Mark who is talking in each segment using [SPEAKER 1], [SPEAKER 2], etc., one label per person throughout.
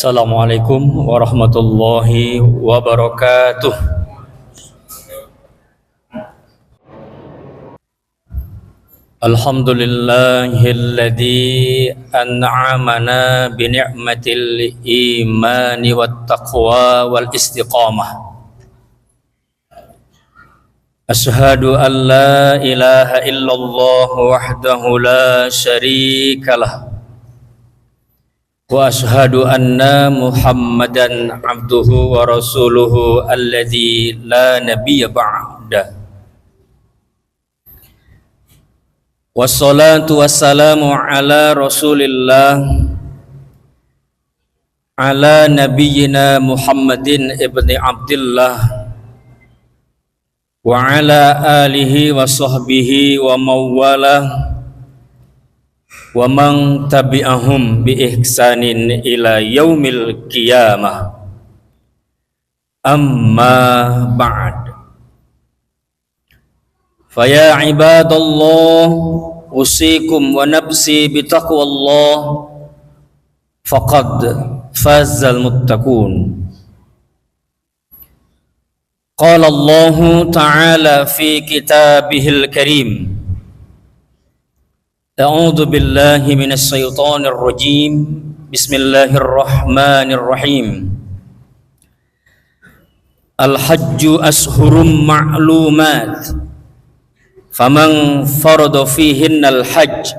[SPEAKER 1] Assalamualaikum warahmatullahi wabarakatuh. Alhamdulillahilladzi an'amana bi ni'matil imani wat taqwa wal istiqamah. Asyhadu an la ilaha illallah wahdahu la syarikalah. Wa ashhadu anna Muhammadan abduhu wa rasuluhu alladzi la nabiyya ba'da. Wassalatu wassalamu ala Rasulillah ala nabiyyina Muhammadin ibni Abdillah wa ala alihi wa sahbihi wa mawalah wa man tabi'ahum bi ihsanin ila yaumil qiyamah. Amma ba'd. Fa ya ibadallah, usikum wa nafsi bi taqwallah, faqad fazal muttaqun. Qala Allah ta'ala fi kitabihil karim, A'udzu billahi minasy syaithanir rajim. Bismillahirrahmanirrahim. Al-hajju ashhurum ma'lumat. Faman farada fihinnal hajj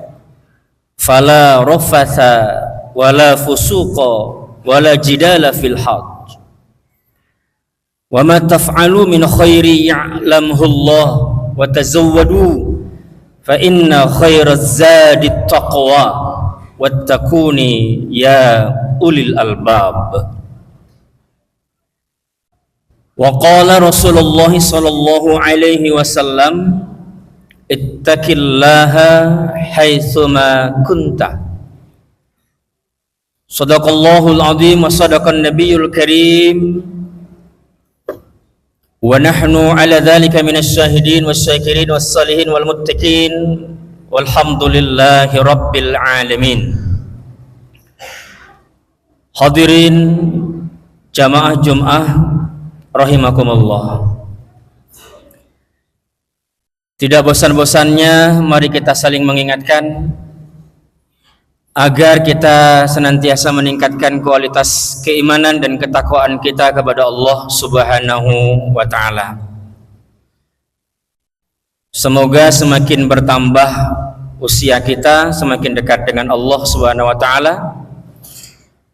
[SPEAKER 1] fala rafatha wala fusuqa wala jidala fil hajj. Wa ma taf'alu min khairi ya'lamhu Allah wa tazawwadu fa inna khairaz zadi taqwa wattaquni ya ulil albab. Wa qala Rasulullah sallallahu alaihi wasallam, ittaqillaha haitsuma kunta. Shadaqallahul azim wa sadaqan nabiyul karim. Wa nahnu ala dhalika minasy syahidin wasyakirin wassalihin wal muttaqin walhamdulillahi rabbil alamin. Hadirin jamaah Jumat rahimakumullah. Tidak bosan-bosannya mari kita saling mengingatkan agar kita senantiasa meningkatkan kualitas keimanan dan ketakwaan kita kepada Allah Subhanahu wa ta'ala. Semoga semakin bertambah usia kita, semakin dekat dengan Allah Subhanahu wa ta'ala,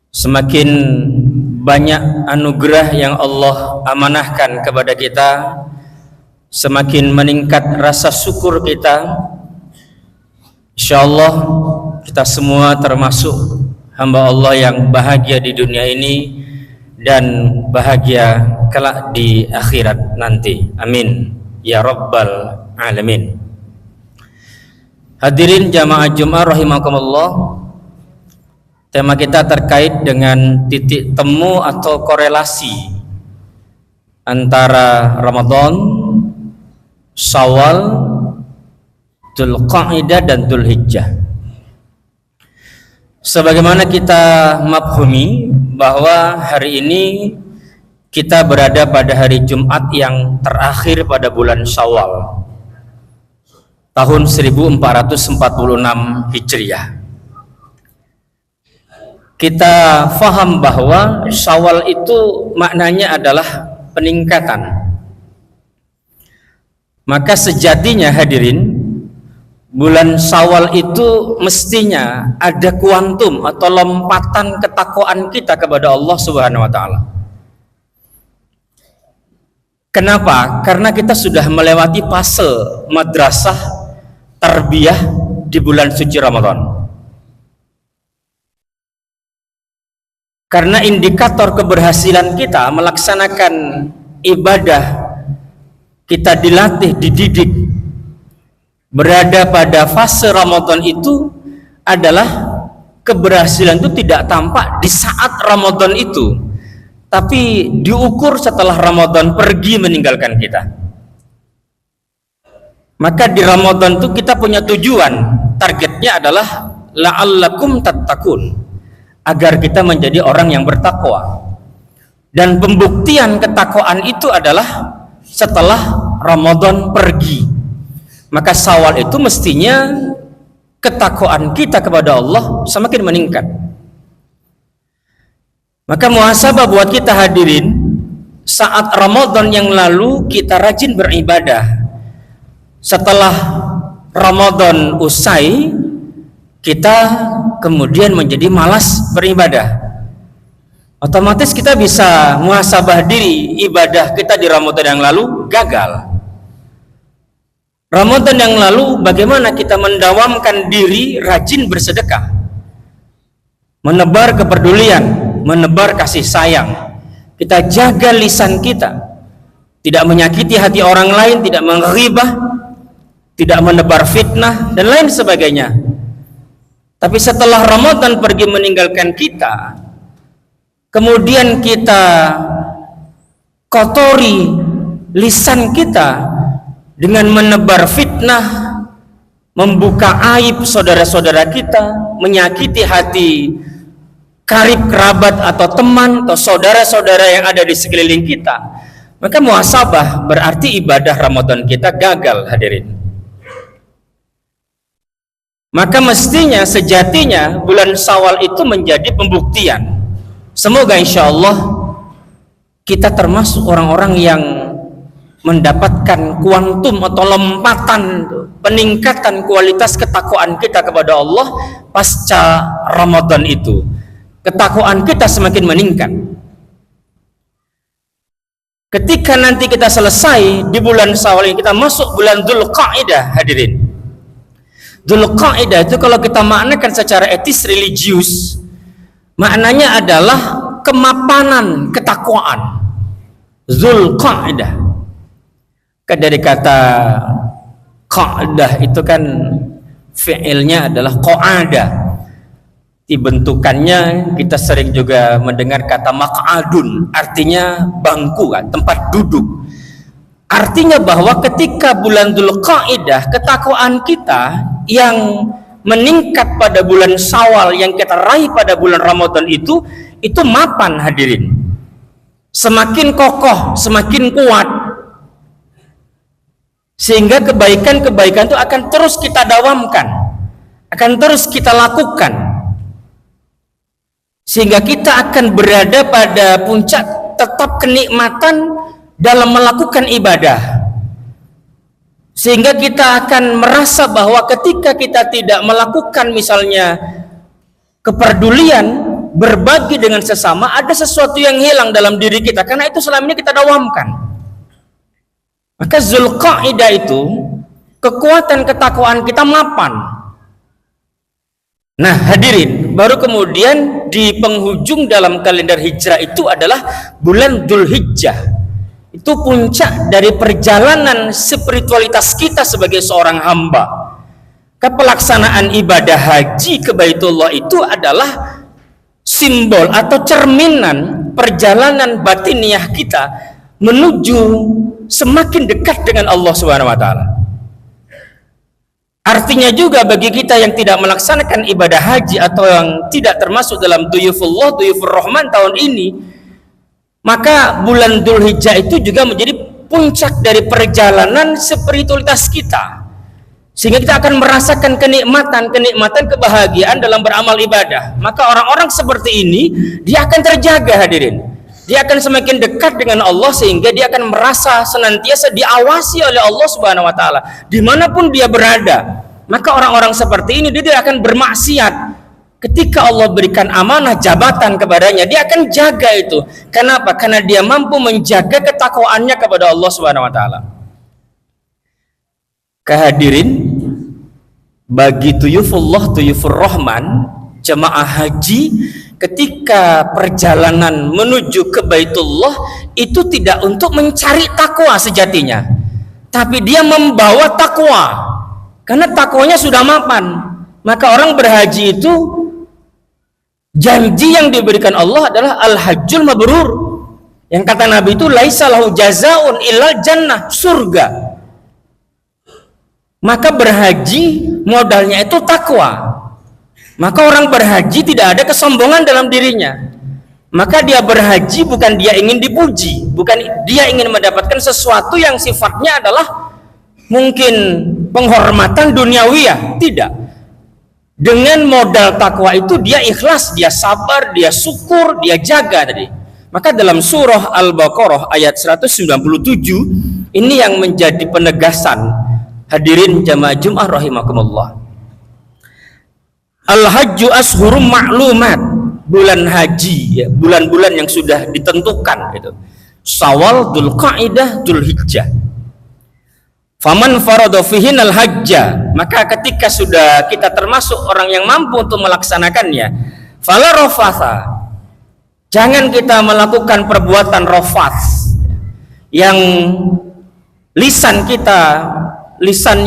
[SPEAKER 1] semakin banyak anugerah yang Allah amanahkan kepada kita, semakin meningkat rasa syukur kita. Insyaallah kita semua termasuk hamba Allah yang bahagia di dunia ini dan bahagia kelak di akhirat nanti. Amin ya rabbal alamin. Hadirin jamaah Jumat rahimakumullah, tema kita terkait dengan titik temu atau korelasi antara Ramadan, Syawal, Dzulqa'dah dan Dzulhijjah. Sebagaimana kita mafhumi bahwa hari ini kita berada pada hari Jumat yang terakhir pada bulan Syawal tahun 1446 Hijriah. Kita faham bahwa Syawal itu maknanya adalah peningkatan. Maka sejatinya hadirin, bulan Syawal itu mestinya ada kuantum atau lompatan ketakwaan kita kepada Allah Subhanahu wa ta'ala. Kenapa? Karena kita sudah melewati fase madrasah tarbiyah di bulan suci Ramadan. Karena indikator keberhasilan kita melaksanakan ibadah, kita dilatih, dididik berada pada fase Ramadan itu adalah keberhasilan itu tidak tampak di saat Ramadan itu, tapi diukur setelah Ramadan pergi meninggalkan kita. Maka di Ramadan itu kita punya tujuan, targetnya adalah la'allakum tattaqun, agar kita menjadi orang yang bertakwa. Dan pembuktian ketakwaan itu adalah setelah Ramadan pergi. Maka Syawal itu mestinya ketakwaan kita kepada Allah semakin meningkat. Maka muhasabah buat kita hadirin, saat Ramadan yang lalu kita rajin beribadah. Setelah Ramadan usai, kita kemudian menjadi malas beribadah. Otomatis kita bisa muhasabah diri, ibadah kita di Ramadan yang lalu gagal. Ramadan yang lalu bagaimana kita mendawamkan diri rajin bersedekah, menebar kepedulian, menebar kasih sayang. Kita jaga lisan kita, tidak menyakiti hati orang lain, tidak menghibah, tidak menebar fitnah dan lain sebagainya. Tapi setelah Ramadan pergi meninggalkan kita, kemudian kita kotori lisan kita dengan menebar fitnah, membuka aib saudara-saudara kita, menyakiti hati karib kerabat atau teman atau saudara-saudara yang ada di sekeliling kita, maka muhasabah berarti ibadah Ramadan kita gagal hadirin. Maka mestinya sejatinya bulan Syawal itu menjadi pembuktian. Semoga insya Allah kita termasuk orang-orang yang mendapatkan kuantum atau lompatan peningkatan kualitas ketakwaan kita kepada Allah pasca Ramadan itu. Ketakwaan kita semakin meningkat. Ketika nanti kita selesai di bulan Syawal ini, kita masuk bulan Dzulqa'dah hadirin. Dzulqa'dah itu kalau kita maknakan secara etis religius, maknanya adalah kemapanan ketakwaan. Dzulqa'dah dari kata qa'dah itu kan fi'ilnya adalah qa'ada. Bentukannya kita sering juga mendengar kata maq'adun, artinya bangku kan, tempat duduk. Artinya bahwa ketika bulan Dzulqa'dah, ketakwaan kita yang meningkat pada bulan Syawal yang kita raih pada bulan Ramadan itu mapan hadirin. Semakin kokoh, semakin kuat. Sehingga kebaikan-kebaikan itu akan terus kita dawamkan, akan terus kita lakukan. Sehingga kita akan berada pada puncak tetap kenikmatan dalam melakukan ibadah. Sehingga kita akan merasa bahwa ketika kita tidak melakukan misalnya kepedulian, berbagi dengan sesama, ada sesuatu yang hilang dalam diri kita, karena itu selama ini kita dawamkan. Maka Dzulqa'dah itu kekuatan ketakwaan kita mapan. Nah hadirin, baru kemudian di penghujung dalam kalender hijrah itu adalah bulan Dzulhijjah. Itu puncak dari perjalanan spiritualitas kita sebagai seorang hamba. Pelaksanaan ibadah haji ke Baitullah itu adalah simbol atau cerminan perjalanan batiniah kita menuju semakin dekat dengan Allah Subhanahu wa taala. Artinya juga bagi kita yang tidak melaksanakan ibadah haji atau yang tidak termasuk dalam Duyufullah, Duyufur Rahman tahun ini, maka bulan Dzulhijjah itu juga menjadi puncak dari perjalanan spiritualitas kita. Sehingga kita akan merasakan kenikmatan kebahagiaan dalam beramal ibadah. Maka orang-orang seperti ini dia akan terjaga hadirin. Dia akan semakin dekat dengan Allah sehingga dia akan merasa senantiasa diawasi oleh Allah Subhanahu wa taala dimanapun dia berada. Maka orang-orang seperti ini dia tidak akan bermaksiat. Ketika Allah berikan amanah jabatan kepadanya, dia akan jaga itu. Kenapa? Karena dia mampu menjaga ketakwaannya kepada Allah Subhanahu wa taala. Kehadirin, bagi Duyufullah, Duyufur Rahman, jemaah haji, ketika perjalanan menuju ke Baitullah itu tidak untuk mencari takwa sejatinya, tapi dia membawa takwa karena takwanya sudah mapan. Maka orang berhaji itu janji yang diberikan Allah adalah al-hajjul mabrur, yang kata Nabi itu laisa lahu jazaun illal jannah, surga. Maka berhaji modalnya itu takwa. Maka orang berhaji tidak ada kesombongan dalam dirinya. Maka dia berhaji bukan dia ingin dipuji, bukan dia ingin mendapatkan sesuatu yang sifatnya adalah mungkin penghormatan duniawiyah, tidak. Dengan modal takwa itu dia ikhlas, dia sabar, dia syukur, dia jaga tadi. Maka dalam surah Al-Baqarah ayat 197 ini yang menjadi penegasan. Hadirin jamaah Jumat rahimakumullah. Al-hajju ashhurum ma'lumat, bulan haji ya, bulan-bulan yang sudah ditentukan gitu. Syawal, Dzulqa'dah, Dzulhijjah. Faman farada fihinal hajja, maka ketika sudah kita termasuk orang yang mampu untuk melaksanakannya, fala rafatha, jangan kita melakukan perbuatan rafats yang lisan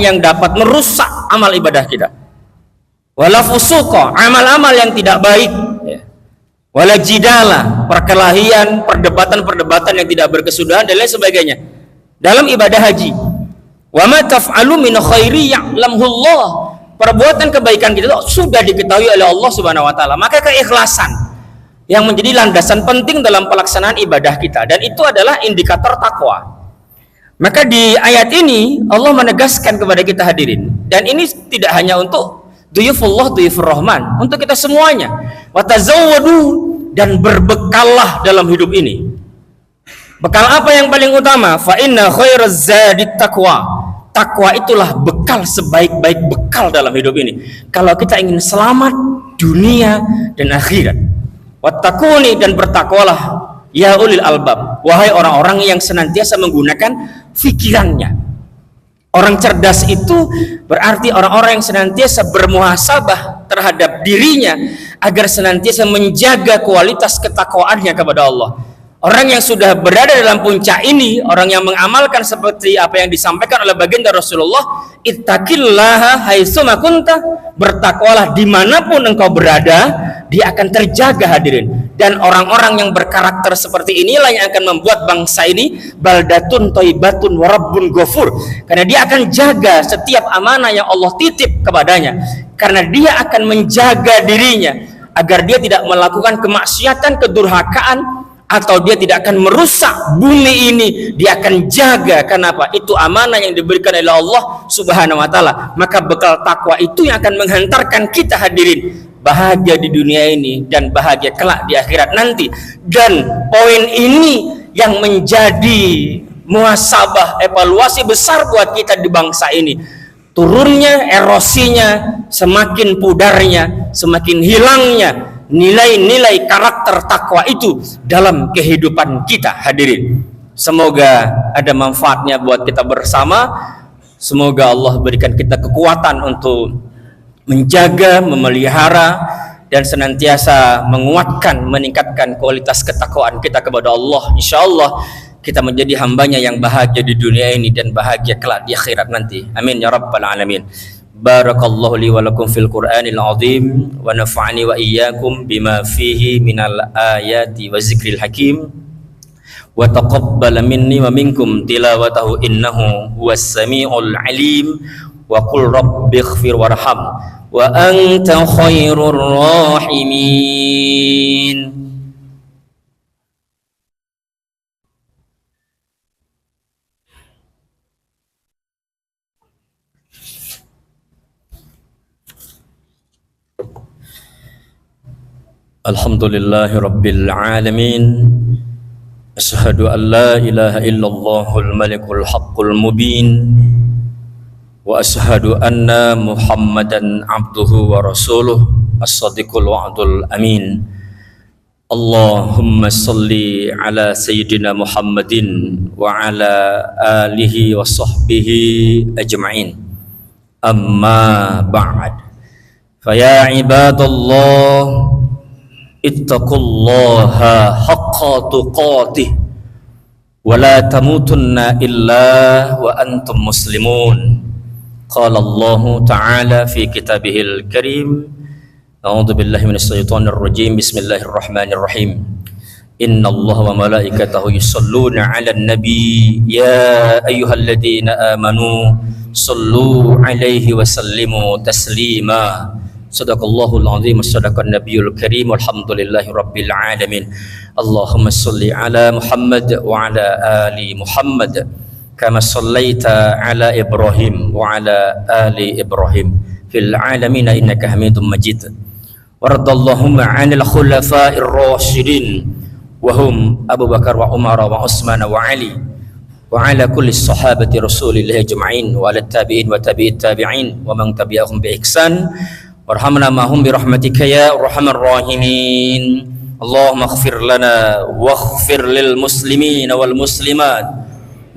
[SPEAKER 1] yang dapat merusak amal ibadah kita. Wala fusuqa, amal-amal yang tidak baik ya. Wala jidala, perkelahian, perdebatan-perdebatan yang tidak berkesudahan dan lain sebagainya dalam ibadah haji. Wa ma taf'alu min khairi ya'lamhu Allah, perbuatan kebaikan kita itu sudah diketahui oleh Allah Subhanahu wa taala. Maka keikhlasan yang menjadi landasan penting dalam pelaksanaan ibadah kita, dan itu adalah indikator takwa. Maka di ayat ini Allah menegaskan kepada kita hadirin, dan ini tidak hanya untuk duyufullah, duyufur rahman, untuk kita semuanya. Wa tazawwadu, dan berbekallah dalam hidup ini. Bekal apa yang paling utama? Fa inna khairaz zadit taqwa. Takwa itulah bekal, sebaik-baik bekal dalam hidup ini. Kalau kita ingin selamat dunia dan akhirat. Wattaquni, dan bertakwalah ya ulil albab, wahai orang-orang yang senantiasa menggunakan fikirannya. Orang cerdas itu berarti orang-orang yang senantiasa bermuhasabah terhadap dirinya agar senantiasa menjaga kualitas ketakwaannya kepada Allah. Orang yang sudah berada dalam puncak ini, orang yang mengamalkan seperti apa yang disampaikan oleh baginda Rasulullah, ittaqillaha haitsuma kunta, bertakwalah dimanapun engkau berada, dia akan terjaga hadirin. Dan orang-orang yang berkarakter seperti inilah yang akan membuat bangsa ini baldatun thayyibatun wa rabbun ghafur, karena dia akan jaga setiap amanah yang Allah titip kepadanya, karena dia akan menjaga dirinya agar dia tidak melakukan kemaksiatan, kedurhakaan, atau dia tidak akan merusak bumi ini. Dia akan jaga. Kenapa? Itu amanah yang diberikan oleh Allah Subhanahu wa taala. Maka bekal takwa itu yang akan menghantarkan kita hadirin bahagia di dunia ini dan bahagia kelak di akhirat nanti. Dan poin ini yang menjadi muhasabah, evaluasi besar buat kita di bangsa ini. Turunnya, erosinya, semakin pudarnya, semakin hilangnya nilai-nilai karakter takwa itu dalam kehidupan kita hadirin. Semoga ada manfaatnya buat kita bersama. Semoga Allah berikan kita kekuatan untuk menjaga, memelihara, dan senantiasa menguatkan, meningkatkan kualitas ketakwaan kita kepada Allah. Insyaallah kita menjadi hambanya yang bahagia di dunia ini dan bahagia kelak di akhirat nanti. Amin ya rabbal alamin. Barakallahu li wa lakum fil Qur'anil azim wa nafa'ani wa iyyakum bima fihi minal ayati wa zikril hakim wa taqabbala minni wa minkum tilawatahu innahu huwas samiul alim wa qul rabbighfir warham wa anta khairur rahimin. Alhamdulillahi rabbil alamin. Asyhadu an la ilaha illallahul malikul haqqul mubin. Wa asyhadu anna Muhammadan abduhu wa rasuluh as-sadiqul wa'dul amin. Allahumma salli ala sayyidina Muhammadin wa ala alihi wa sahbihi ajma'in. Amma ba'd. Faya ibadallah, ittaqullaha haqqa tuqatih wa la tamutunna illa wa antum muslimun. Qala Allah Ta'ala fi kitabihil karim. A'udzu billahi minasy syaithanir rajim. Bismillahirrahmanirrahim. Inna Allah wa malaikatahu yusholluna 'alan nabi ya ayyuhalladzina amanu shallu 'alaihi wa sallimu taslima. Sadaqallahul azim, sadaqan nabiyul karim, walhamdulillahi rabbil alamin. Allahumma salli ala Muhammad wa ala ali Muhammad kama sallaita ala Ibrahim wa ala ali Ibrahim fil alamin innaka Hamidum Majid. Waradallahumma 'anil khulafa'ir rasyidin wa hum Abu Bakar wa Umar wa Utsman wa Ali wa ala kulli sahabati Rasulillah ajma'in wa ala tabi'in wa tabi'it tabi'in wa man tabi'ahum bi ihsan warhamna ma'hum bi rahmatika ya arhamar rahimin. Allahumma ighfir lana waghfir lil muslimin wal muslimat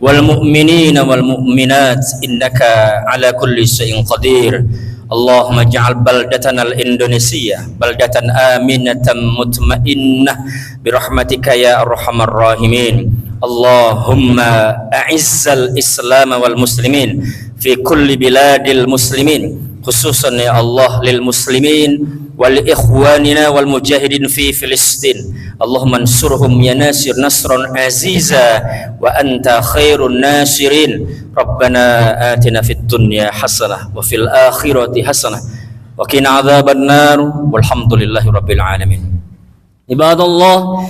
[SPEAKER 1] wal mu'minin wal mu'minat innaka ala kulli syai'in qadir. Allahumma ij'al baldatana al-Indonesia baldatan aminatan mutmainnah bi rahmatika ya arhamar rahimin. Allahumma a'izzal islam wal muslimin fi kulli biladil muslimin, khususan ya Allah lil muslimin wal ikhwanina wal mujahidin fi Filistin. Allahumma ansurhum ya nasir nasran aziza wa anta khairun nasirin. Rabbana atina fid dunya hasanah wa fil akhirati hasanah wa qina adzaban nar walhamdulillahi rabbil alamin. Ibadallah,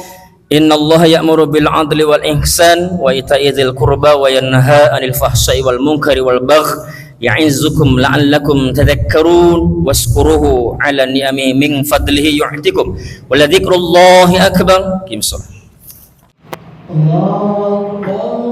[SPEAKER 1] innallaha ya'muru bil 'adli wal ihsan wa ita'i dzil qurba wa yanha 'anil fahsya'i wal munkari wal baghi ya'izukum la'allakum tadhakkarun waskuruhu 'ala ni'ami min fadlihi yu'tikum wa la dzikrullahi akbar. Qim shalah. Allahu akbar.